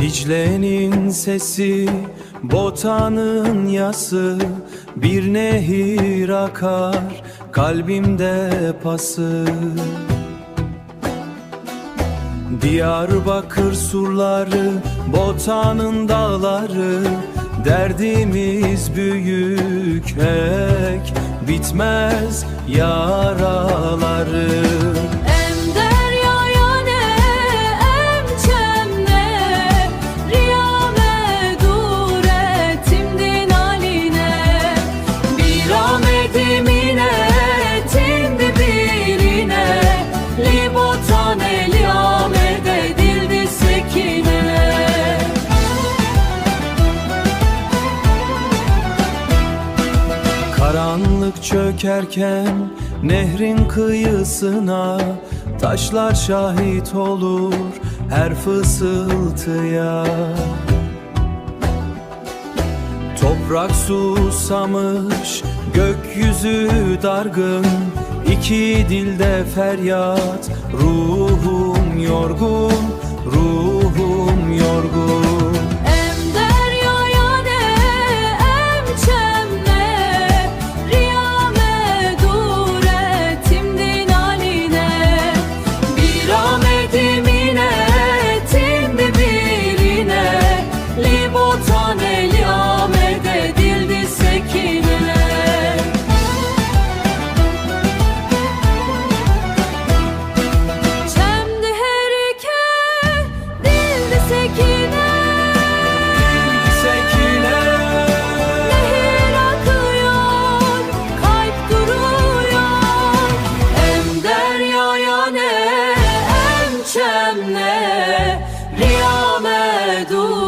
Dicle'nin sesi, Botan'ın yası, bir nehir akar kalbimde pası. Diyarbakır surları, Botan'ın dağları, derdimiz büyük ek bitmez yaraları. Karanlık çökerken nehrin kıyısına, taşlar şahit olur her fısıltıya. Toprak susamış, gökyüzü dargın, iki dilde feryat, ruhum yorgun, ruhum yorgun. Riyame dur.